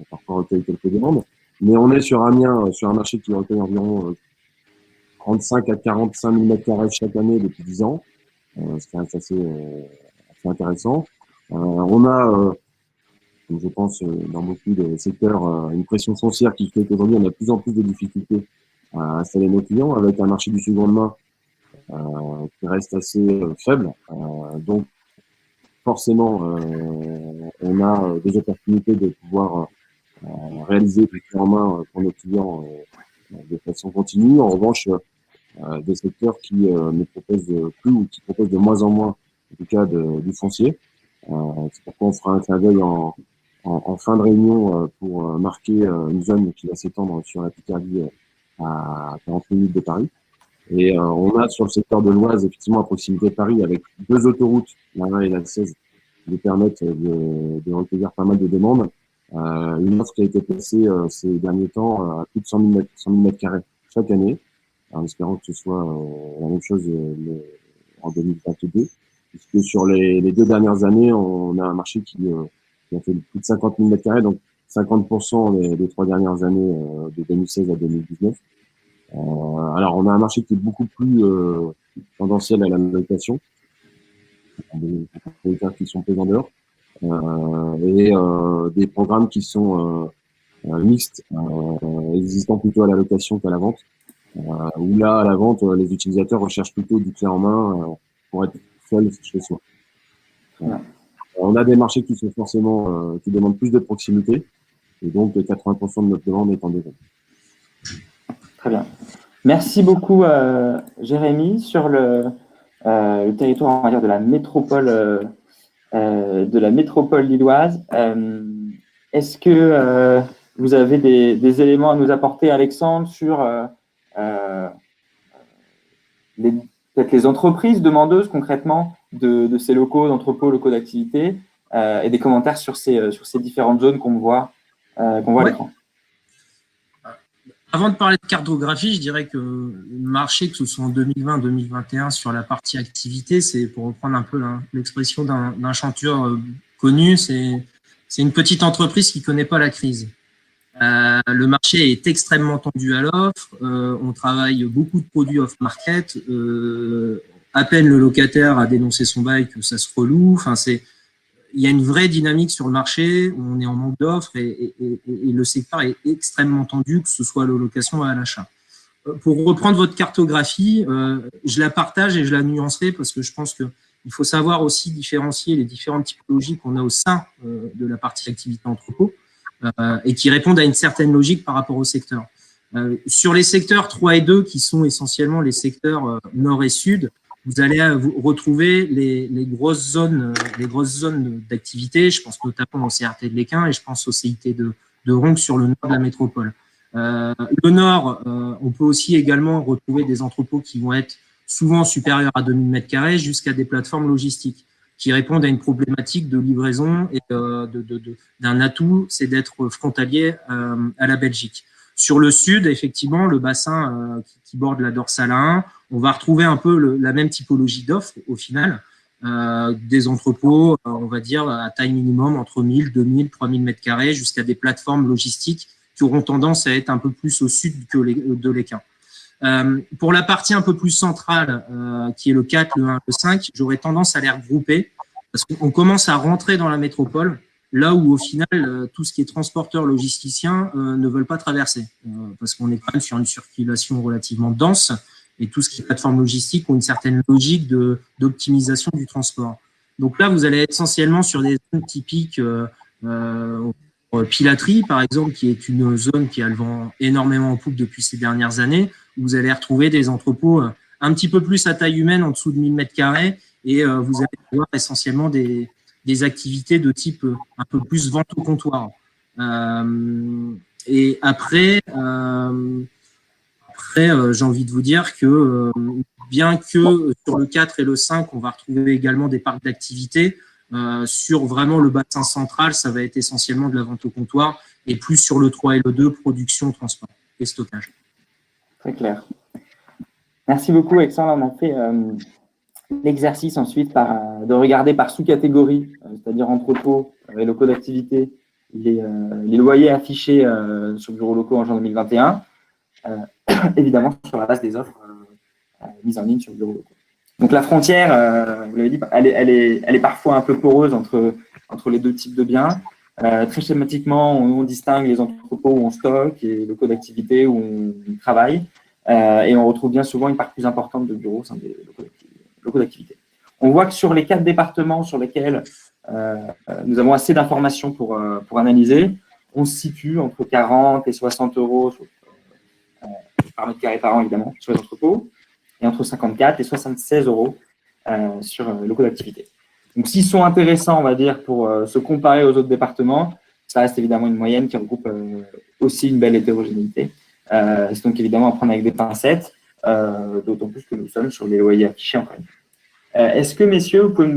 parfois recueille quelques demandes. Mais on est sur Amiens, sur un marché qui recueille environ 35 à 45 000 mètres carrés chaque année depuis 10 ans, ce qui est assez intéressant. On a, je pense, dans beaucoup de secteurs, une pression foncière qui fait qu'aujourd'hui, on a de plus en plus de difficultés à installer nos clients, avec un marché du seconde main qui reste assez faible. Donc, forcément, on a des opportunités de pouvoir réaliser des clés en main pour nos clients de façon continue. En revanche, des secteurs qui ne proposent plus ou qui proposent de moins en moins, en tout cas, du foncier. C'est pourquoi on fera un clin d'œil en fin de réunion pour marquer une zone qui va s'étendre sur la Picardie à 40 minutes de Paris. Et on a sur le secteur de l'Oise, effectivement, à proximité de Paris, avec 2 autoroutes, la 1 et la 16, qui nous permettent de recueillir pas mal de demandes. Une offre qui a été placée ces derniers temps à plus de 100 000 mètres carrés chaque année, en espérant que ce soit la même chose en 2022. Puisque sur les 2 dernières années, on a un marché qui a fait plus de 50 000 mètres carrés, donc 50% les 3 dernières années de 2016 à 2019. Alors, on a un marché qui est beaucoup plus tendanciel à la location, des cas qui sont présents dehors, et des programmes qui sont mixtes, existant plutôt à la location qu'à la vente, où là, à la vente, les utilisateurs recherchent plutôt du clé en main pour être seul chez soi. On a des marchés qui sont forcément qui demandent plus de proximité, et donc 80% de notre demande est en deux. Très bien. Merci beaucoup, Jérémy. Sur le territoire, on va dire, de la métropole lilloise, est-ce que vous avez des éléments à nous apporter, Alexandre, sur peut-être les entreprises demandeuses concrètement de ces locaux, d'entrepôts, locaux d'activité, et des commentaires sur ces différentes zones qu'on voit à l'écran? Avant de parler de cartographie, je dirais que le marché, que ce soit en 2020-2021, sur la partie activité, c'est, pour reprendre un peu l'expression d'un chanteur connu, c'est une petite entreprise qui ne connaît pas la crise. Le marché est extrêmement tendu à l'offre. On travaille beaucoup de produits off-market. À peine le locataire a dénoncé son bail que ça se reloue. Enfin, il y a une vraie dynamique sur le marché. On est en manque d'offres et le secteur est extrêmement tendu, que ce soit à la location ou à l'achat. Pour reprendre votre cartographie, je la partage et je la nuancerai parce que je pense qu'il faut savoir aussi différencier les différentes typologies qu'on a au sein de la partie activité entrepôt et qui répondent à une certaine logique par rapport au secteur. Sur les secteurs 3 et 2, qui sont essentiellement les secteurs nord et sud, vous allez retrouver les grosses zones d'activité. Je pense notamment au CRT de Léquin et je pense au CIT de Ronc sur le nord de la métropole. Le nord, on peut aussi également retrouver des entrepôts qui vont être souvent supérieurs à 2000 m² jusqu'à des plateformes logistiques qui répondent à une problématique de livraison et d'un atout, c'est d'être frontalier à la Belgique. Sur le sud, effectivement, le bassin qui borde la dorsale 1, on va retrouver un peu la même typologie d'offres au final, des entrepôts, on va dire, à taille minimum entre 1000, 2000, 3000 m² jusqu'à des plateformes logistiques qui auront tendance à être un peu plus au sud de l'Équin. Pour la partie un peu plus centrale, qui est le 4, le 1, le 5, j'aurais tendance à les regrouper parce qu'on commence à rentrer dans la métropole, là où au final, tout ce qui est transporteur logisticien ne veulent pas traverser parce qu'on est quand même sur une circulation relativement dense et tout ce qui est plateforme logistique ont une certaine logique d'optimisation du transport. Donc là, vous allez être essentiellement sur des zones typiques Pilaterie, par exemple, qui est une zone qui a le vent énormément en poupe depuis ces dernières années, où vous allez retrouver des entrepôts un petit peu plus à taille humaine, en dessous de 1000 m² et vous allez avoir essentiellement des activités de type un peu plus vente au comptoir. Et après, j'ai envie de vous dire que bien que sur le 4 et le 5, on va retrouver également des parcs d'activité, sur vraiment le bassin central, ça va être essentiellement de la vente au comptoir et plus sur le 3 et le 2, production, transport et stockage. Très clair. Merci beaucoup, Alexandre. On a fait l'exercice ensuite de regarder par sous-catégorie, c'est-à-dire entrepôt et locaux d'activité, les loyers affichés sur bureaux locaux en juin 2021, évidemment sur la base des offres mises en ligne sur bureaux locaux. Donc la frontière, vous l'avez dit, elle est parfois un peu poreuse entre les deux types de biens. Très schématiquement, on distingue les entrepôts où on stocke et les locaux d'activité où on travaille. Et on retrouve bien souvent une part plus importante de bureaux au sein des locaux d'activité. On voit que sur les 4 départements sur lesquels nous avons assez d'informations pour analyser, on se situe entre 40 et 60 euros par mètre carré par an, évidemment, sur les entrepôts, et entre 54 et 76 euros sur les locaux d'activité. Donc, s'ils sont intéressants, on va dire, pour se comparer aux autres départements, ça reste évidemment une moyenne qui regroupe aussi une belle hétérogénéité. C'est donc évidemment à prendre avec des pincettes, d'autant plus que nous sommes sur les loyers affichés en ligne. Est-ce que, messieurs, vous pouvez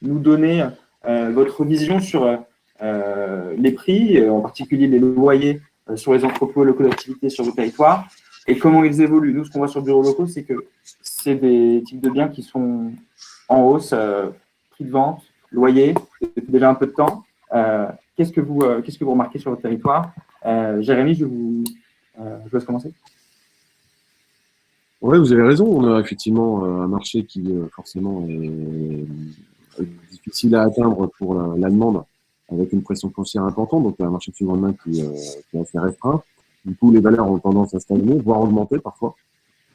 nous donner votre vision sur les prix, en particulier les loyers sur les entrepôts locaux d'activité sur le territoire, et comment ils évoluent? Nous, ce qu'on voit sur bureaux locaux, c'est que c'est des types de biens qui sont en hausse, prix de vente, loyer, depuis déjà un peu de temps. Qu'est-ce que vous remarquez sur votre territoire? Jérémy, je vous laisse commencer. Oui, vous avez raison. On a effectivement un marché qui forcément est difficile à atteindre pour la demande, avec une pression foncière importante. Donc, il y a un marché de seconde main qui est assez restreint. Du coup, les valeurs ont tendance à stagner, voire augmenter parfois.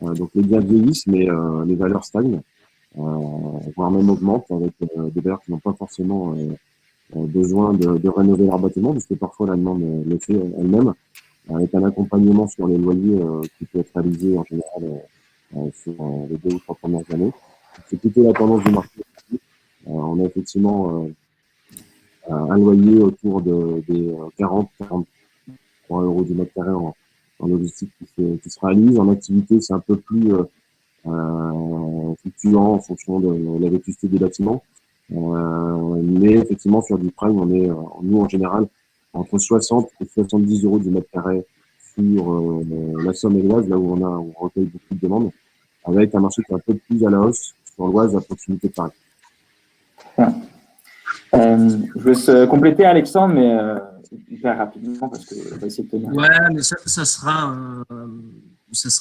Donc, les biens vieillissent, mais les valeurs stagnent, voire même augmentent avec des valeurs qui n'ont pas forcément besoin de rénover leur bâtiment, parce que parfois la demande le fait elle-même, avec un accompagnement sur les loyers qui peut être réalisé en général sur les 2 ou 3 premières années. C'est plutôt la tendance du marché. On a effectivement un loyer autour des 40-43 euros du mètre carré en logistique qui se réalise. En activité, c'est un peu plus fluctuant en fonction de la vétusté des bâtiments. Mais effectivement, sur du prime, on est, nous, en général, entre 60 et 70 euros du mètre carré sur la Somme-et-l'Oise, là où on recueille beaucoup de demandes, avec un marché qui est un peu plus à la hausse sur l'Oise à proximité de Paris. Je laisse compléter Alexandre, mais hyper rapidement parce que on va essayer de tenir. Ouais, mais ça sera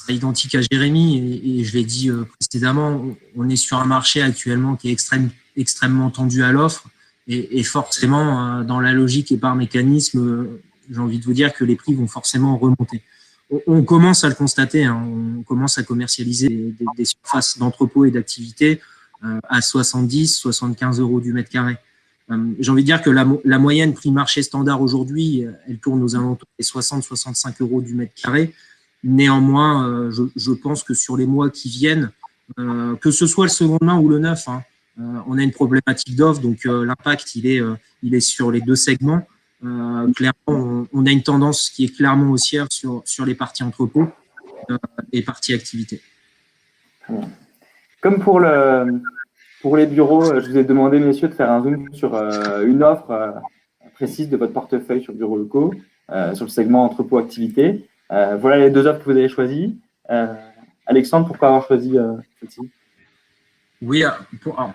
identique à Jérémy et je l'ai dit précédemment, on est sur un marché actuellement qui est extrêmement tendu à l'offre et forcément dans la logique et par mécanisme, j'ai envie de vous dire que les prix vont forcément remonter. On commence à le constater, hein, on commence à commercialiser des surfaces d'entrepôt et d'activité à 70, 75 euros du mètre carré. J'ai envie de dire que la moyenne prix marché standard aujourd'hui, elle tourne aux alentours des 60-65 euros du mètre carré. Néanmoins, je pense que sur les mois qui viennent, que ce soit le seconde main ou le neuf, hein, on a une problématique d'offre, donc l'impact il est sur les deux segments. Clairement, on a une tendance qui est clairement haussière sur les parties entrepôt et parties activité. Comme pour les bureaux, je vous ai demandé, messieurs, de faire un zoom sur une offre précise de votre portefeuille sur Bureaux Locaux, sur le segment entrepôt activité. Voilà les deux offres que vous avez choisies. Alexandre, pourquoi avoir choisi celle-ci? Oui,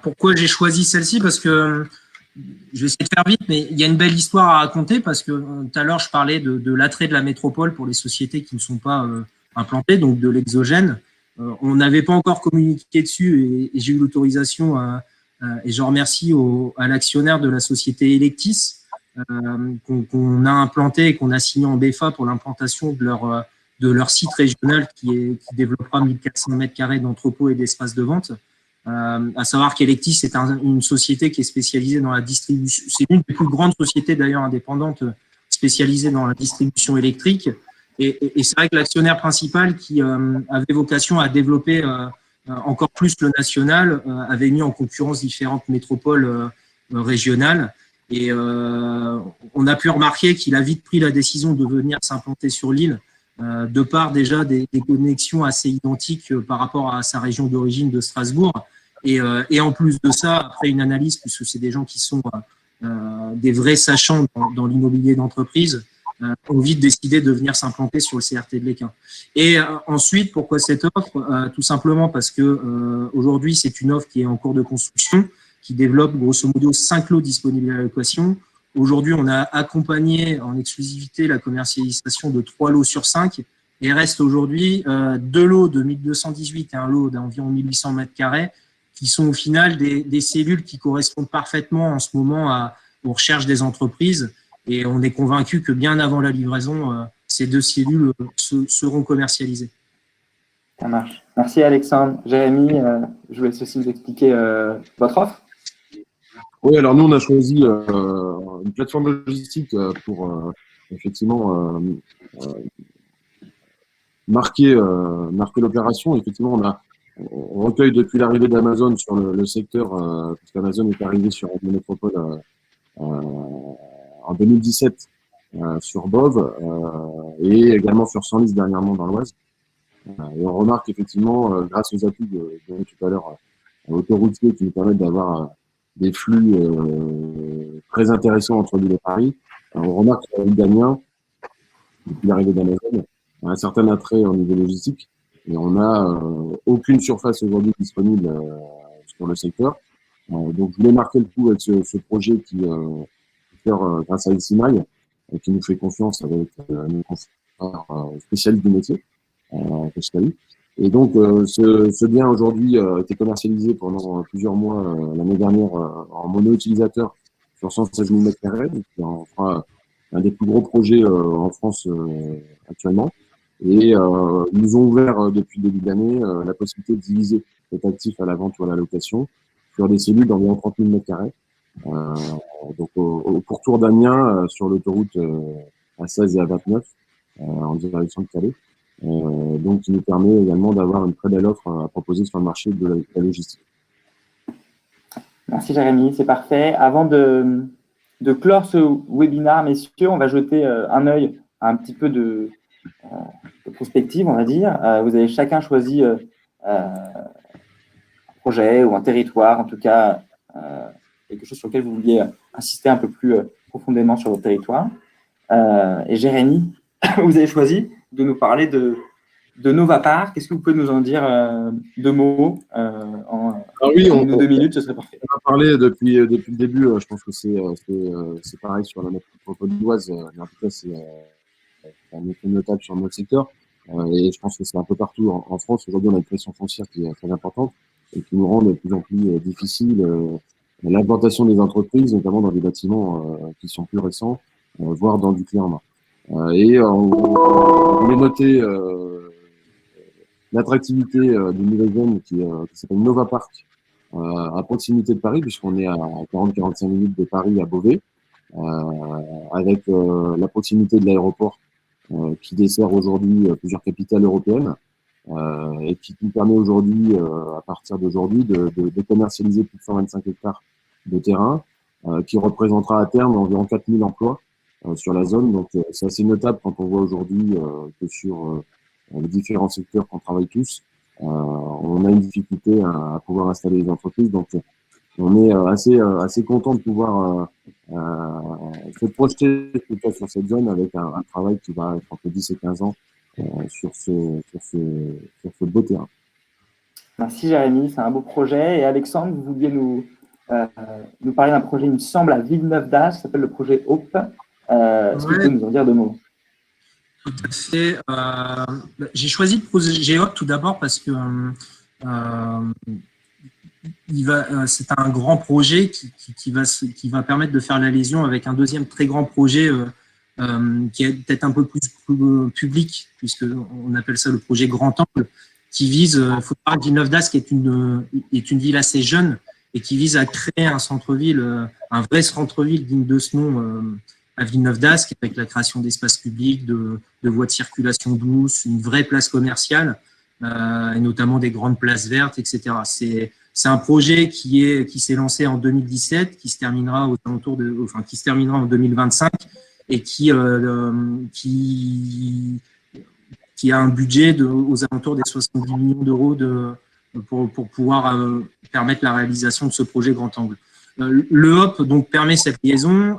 pourquoi j'ai choisi celle-ci? Parce que je vais essayer de faire vite, mais il y a une belle histoire à raconter parce que tout à l'heure, je parlais de l'attrait de la métropole pour les sociétés qui ne sont pas implantées, donc de l'exogène. On n'avait pas encore communiqué dessus et j'ai eu l'autorisation et je remercie à l'actionnaire de la société Electis qu'on a implanté et qu'on a signé en BFA pour l'implantation de leur site régional qui développera 1400 mètres carrés d'entrepôt et d'espace de vente. À savoir qu'Electis est une société qui est spécialisée dans la distribution. C'est une des plus grandes sociétés d'ailleurs indépendantes spécialisée dans la distribution électrique. Et c'est vrai que l'actionnaire principal qui avait vocation à développer encore plus le national avait mis en concurrence différentes métropoles régionales. Et on a pu remarquer qu'il a vite pris la décision de venir s'implanter sur l'île, de par déjà des connexions assez identiques par rapport à sa région d'origine de Strasbourg. Et en plus de ça, après une analyse, puisque c'est des gens qui sont des vrais sachants dans l'immobilier d'entreprise, ont vite décidé de venir s'implanter sur le CRT de l'Équin. Et ensuite, pourquoi cette offre? Tout simplement parce que aujourd'hui, c'est une offre qui est en cours de construction, qui développe grosso modo 5 lots disponibles à la location. Aujourd'hui, on a accompagné en exclusivité la commercialisation de 3 lots sur 5 et reste aujourd'hui 2 lots de 1218 et un lot d'environ 1800 mètres carrés qui sont au final des cellules qui correspondent parfaitement en ce moment aux recherches des entreprises. Et on est convaincu que bien avant la livraison, ces 2 cellules seront commercialisées. Ça marche. Merci Alexandre. Jérémy, je vous laisse aussi nous expliquer votre offre. Oui, alors nous, on a choisi une plateforme logistique pour effectivement marquer l'opération. Effectivement, on recueille depuis l'arrivée d'Amazon sur le secteur, puisqu'Amazon est arrivé sur la métropole en 2017 sur Bove et également sur Senlis dernièrement dans l'Oise. Et on remarque effectivement, grâce aux appuis de tout à l'heure, autoroutiers qui nous permettent d'avoir des flux très intéressants entre Lille et Paris. On remarque sur la ville d'Amiens, depuis l'arrivée d'Amazon, un certain attrait au niveau logistique. Et on n'a aucune surface aujourd'hui disponible sur le secteur. Donc, je voulais marquer le coup avec ce projet qui grâce à Issimail, qui nous fait confiance avec nos confrères spécialistes du métier, et donc, ce bien aujourd'hui a été commercialisé pendant plusieurs mois l'année dernière en mono-utilisateur sur 116 000 m², donc on fera un des plus gros projets en France actuellement. Et ils nous ont ouvert depuis le début d'année la possibilité de diviser cet actif à la vente ou à la location sur des cellules d'environ 30 000 m². Donc au pourtour d'Amiens sur l'autoroute A16 et A29 en direction de Calais. Donc, qui nous permet également d'avoir une très belle offre à proposer sur le marché de la logistique. Merci Jérémy, c'est parfait. Avant de clore ce webinaire, messieurs, on va jeter un œil à un petit peu de prospective, on va dire. Vous avez chacun choisi un projet ou un territoire, en tout cas quelque chose sur lequel vous vouliez insister un peu plus profondément sur votre territoire. Et Jérémy, vous avez choisi de nous parler de de Nova Park. Est-ce que vous pouvez nous en dire deux mots en oui, 2 minutes, ce serait parfait. On a parlé depuis le début. Je pense que c'est pareil sur la métropole lilloise. Mais en tout cas, c'est un effet notable sur notre secteur. Et je pense que c'est un peu partout en France. Aujourd'hui, on a une pression foncière qui est très importante et qui nous rend de plus en plus difficile l'implantation des entreprises, notamment dans des bâtiments qui sont plus récents, voire dans du clé en main. Et on voulait noter l'attractivité d'une nouvelle zone qui s'appelle Nova Park, à proximité de Paris, puisqu'on est à 40-45 minutes de Paris à Beauvais, avec la proximité de l'aéroport qui dessert aujourd'hui plusieurs capitales européennes et qui nous permet aujourd'hui, à partir d'aujourd'hui, de commercialiser plus de 125 hectares de terrain, qui représentera à terme environ 4000 emplois sur la zone. Donc c'est assez notable quand on voit aujourd'hui que sur les différents secteurs qu'on travaille tous, on a une difficulté à pouvoir installer des entreprises. Donc on est assez content de pouvoir se projeter sur cette zone avec un travail qui va être entre 10 et 15 ans sur ce beau terrain. Merci Jérémy, c'est un beau projet. Et Alexandre, vous vouliez nous parler d'un projet, il me semble, à Villeneuve-d'Ascq, qui s'appelle le projet Hope. Est-ce que vous pouvez nous en dire deux mots? Tout à fait. J'ai choisi le projet Hope tout d'abord parce que c'est un grand projet qui va permettre de faire la liaison avec un deuxième très grand projet qui est peut-être un peu plus public, puisqu'on appelle ça le projet Grand Angle, qui vise, il faut savoir que Villeneuve-d'Ascq est une ville assez jeune et qui vise à créer un centre-ville, un vrai centre-ville digne de ce nom à Villeneuve-d'Ascq, avec la création d'espaces publics, de voies de circulation douce, une vraie place commerciale, et notamment des grandes places vertes, etc. C'est un projet qui s'est lancé en 2017, qui se terminera qui se terminera en 2025 et qui a un budget aux alentours des 70 millions d'euros pour pouvoir permettre la réalisation de ce projet Grand Angle. Le HOP donc permet cette liaison,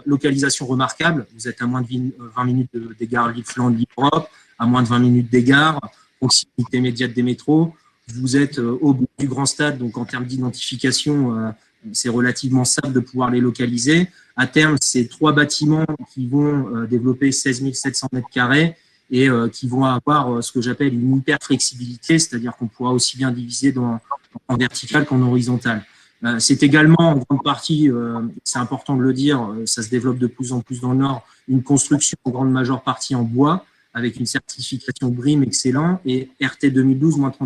localisation remarquable. Vous êtes à moins de 20 minutes des gares Lille-Flandre, Lille-Europe, à moins de 20 minutes des gares, proximité immédiate des métros. Vous êtes au bout du grand stade, donc en termes d'identification, c'est relativement simple de pouvoir les localiser. À terme, c'est 3 bâtiments qui vont développer 16 700 mètres carrés et qui vont avoir ce que j'appelle une hyper flexibilité, c'est-à-dire qu'on pourra aussi bien diviser en vertical qu'en horizontal. C'est également en grande partie, c'est important de le dire, ça se développe de plus en plus dans le Nord, une construction en grande majeure partie en bois, avec une certification BREEAM excellent et RT 2012 moins 30%.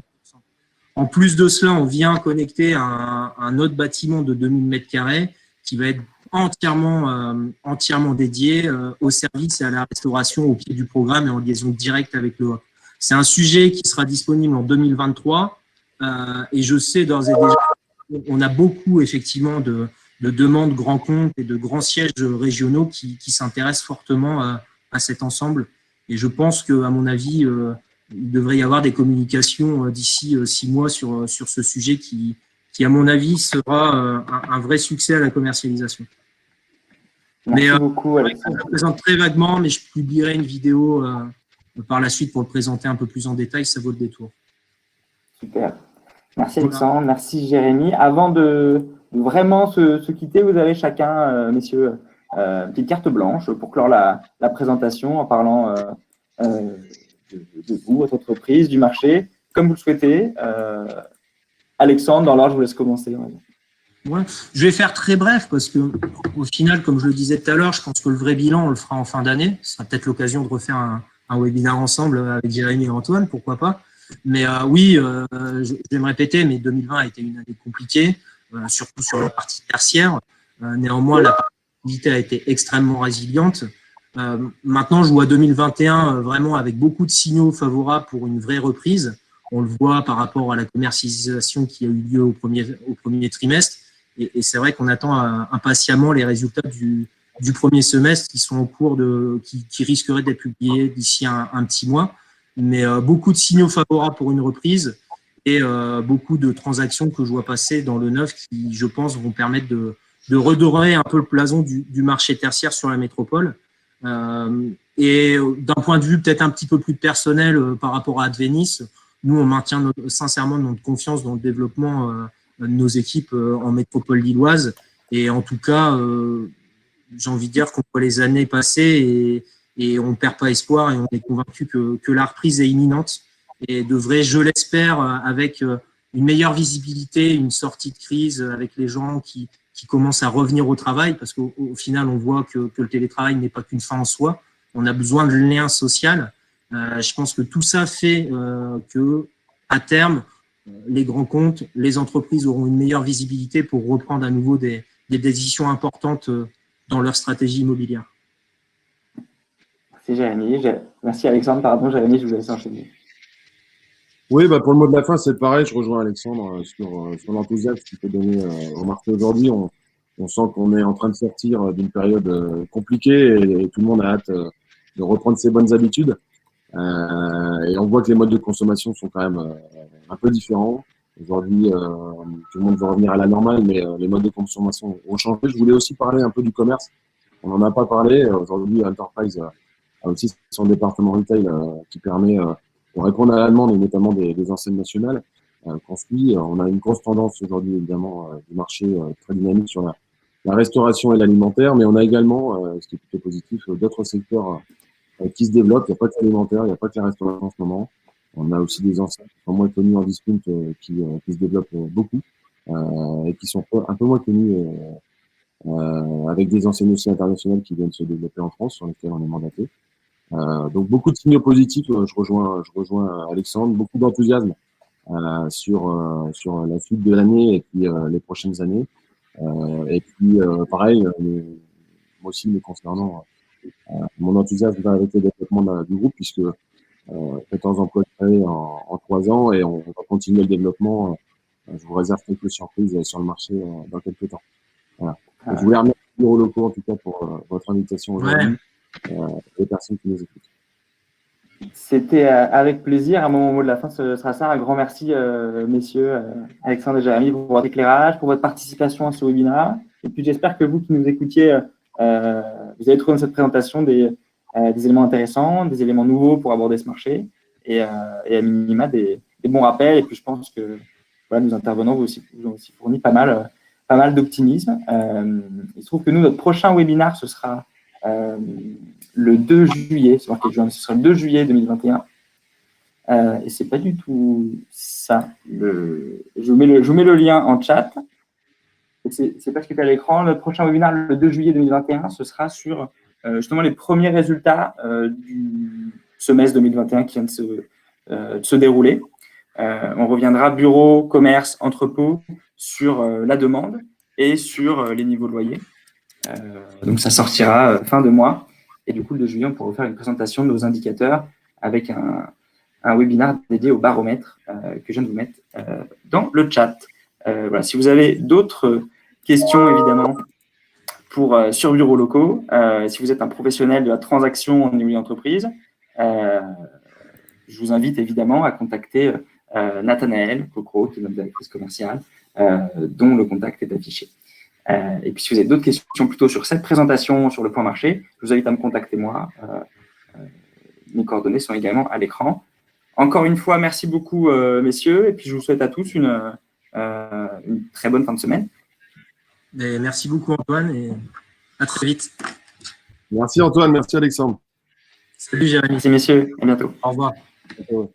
En plus de cela, on vient connecter un autre bâtiment de 2000 mètres carrés qui va être entièrement dédié au service et à la restauration au pied du programme et en liaison directe avec le HOP. C'est un sujet qui sera disponible en 2023 et je sais d'ores et déjà on a beaucoup effectivement de demandes grands comptes et de grands sièges régionaux qui s'intéressent fortement à cet ensemble. Et je pense qu'à mon avis, il devrait y avoir des communications d'ici 6 mois sur ce sujet qui, à mon avis, sera un vrai succès à la commercialisation. Merci beaucoup, Alexandre. Je le présente très vaguement, mais je publierai une vidéo par la suite pour le présenter un peu plus en détail. Ça vaut le détour. Super. Merci Alexandre, merci Jérémy. Avant de vraiment se quitter, vous avez chacun, messieurs, une petite carte blanche pour clore la présentation en parlant de vous, votre entreprise, du marché, comme vous le souhaitez. Alexandre, dans l'ordre, je vous laisse commencer. Ouais, je vais faire très bref parce que au final, comme je le disais tout à l'heure, je pense que le vrai bilan, on le fera en fin d'année. Ce sera peut-être l'occasion de refaire un webinaire ensemble avec Jérémy et Antoine, pourquoi pas. Mais oui, je vais me répéter, mais 2020 a été une année compliquée, surtout sur la partie tertiaire. Néanmoins, la activité a été extrêmement résiliente. Maintenant, je vois 2021 vraiment avec beaucoup de signaux favorables pour une vraie reprise. On le voit par rapport à la commercialisation qui a eu lieu au premier trimestre. Et c'est vrai qu'on attend impatiemment les résultats du premier semestre qui sont en cours qui risqueraient d'être publiés d'ici un petit mois. Mais beaucoup de signaux favorables pour une reprise et beaucoup de transactions que je vois passer dans le neuf qui, je pense, vont permettre de redorer un peu le blason du marché tertiaire sur la métropole. Et d'un point de vue peut-être un petit peu plus personnel par rapport à Advenis, nous, on maintient sincèrement notre confiance dans le développement de nos équipes en métropole lilloise. Et en tout cas, j'ai envie de dire qu'on voit les années passer et on ne perd pas espoir et on est convaincu que la reprise est imminente et devrait, je l'espère, avec une meilleure visibilité, une sortie de crise avec les gens qui commencent à revenir au travail, parce qu'au final, on voit que le télétravail n'est pas qu'une fin en soi. On a besoin de liens sociaux. Je pense que tout ça fait que, à terme, les grands comptes, les entreprises auront une meilleure visibilité pour reprendre à nouveau des décisions importantes dans leur stratégie immobilière. Merci Jérémy. Merci Alexandre, pardon Jérémy, je vous laisse enchaîner. Oui, pour le mot de la fin, c'est pareil. Je rejoins Alexandre sur l'enthousiasme qu'il peut donner au marché aujourd'hui. On sent qu'on est en train de sortir d'une période compliquée et tout le monde a hâte de reprendre ses bonnes habitudes. Et on voit que les modes de consommation sont quand même un peu différents. Aujourd'hui, tout le monde veut revenir à la normale, mais les modes de consommation ont changé. Je voulais aussi parler un peu du commerce. On n'en a pas parlé. Aujourd'hui, Enterprise a aussi son département retail qui permet de répondre à la demande, et notamment des enseignes nationales qu'on suit. On a une grosse tendance aujourd'hui, évidemment, du marché très dynamique sur la restauration et l'alimentaire, mais on a également, ce qui est plutôt positif, d'autres secteurs qui se développent. Il n'y a pas que l'alimentaire, il n'y a pas que la restauration en ce moment. On a aussi des enseignes qui sont moins connues en discount qui se développent beaucoup et qui sont un peu moins connues avec des enseignes aussi internationales qui viennent se développer en France, sur lesquelles on est mandaté. Donc beaucoup de signaux positifs. Je rejoins Alexandre. Beaucoup d'enthousiasme sur la suite de l'année et puis les prochaines années. Et puis pareil, moi aussi me concernant, mon enthousiasme va avec le développement du groupe puisque 14 emplois créés en 3 ans et on va continuer le développement. Je vous réserve quelques surprises sur le marché dans quelques temps. Voilà. Je voulais remercier les bureaux locaux en tout cas pour votre invitation aujourd'hui. Les personnes qui nous écoutent. C'était avec plaisir. À mon mot de la fin, ce sera ça. Un grand merci, messieurs, Alexandre et Jérémy, pour votre éclairage, pour votre participation à ce webinaire. Et puis, j'espère que vous qui nous écoutiez, vous avez trouvé dans cette présentation des éléments intéressants, des éléments nouveaux pour aborder ce marché et à minima des bons rappels. Et puis, je pense que voilà, nos intervenants vous ont aussi fourni pas mal d'optimisme. Il se trouve que nous, notre prochain webinaire, ce sera le 2 juillet, c'est marqué juin, ce sera le 2 juillet 2021. Et c'est pas du tout ça. Je vous mets le lien en chat. C'est pas ce qui est à l'écran. Le prochain webinaire, le 2 juillet 2021, ce sera sur justement les premiers résultats du semestre 2021 qui vient de se dérouler. On reviendra bureau, commerce, entrepôt sur la demande et sur les niveaux de loyer. Donc, ça sortira fin de mois. Et du coup, le 2 juillet, on pourra faire une présentation de nos indicateurs avec un webinaire dédié au baromètre que je viens de vous mettre dans le chat. Voilà. Si vous avez d'autres questions, évidemment, sur bureaux locaux, si vous êtes un professionnel de la transaction en immobilier entreprise, je vous invite évidemment à contacter Nathanaël Cocro, qui est notre directrice commerciale, dont le contact est affiché. Et puis, si vous avez d'autres questions plutôt sur cette présentation, sur le point marché, je vous invite à me contacter moi. Mes coordonnées sont également à l'écran. Encore une fois, merci beaucoup, messieurs. Et puis, je vous souhaite à tous une très bonne fin de semaine. Et merci beaucoup, Antoine, et à très vite. Merci, Antoine. Merci, Alexandre. Salut, Jérémy. Merci, messieurs. À bientôt. Au revoir. Au revoir.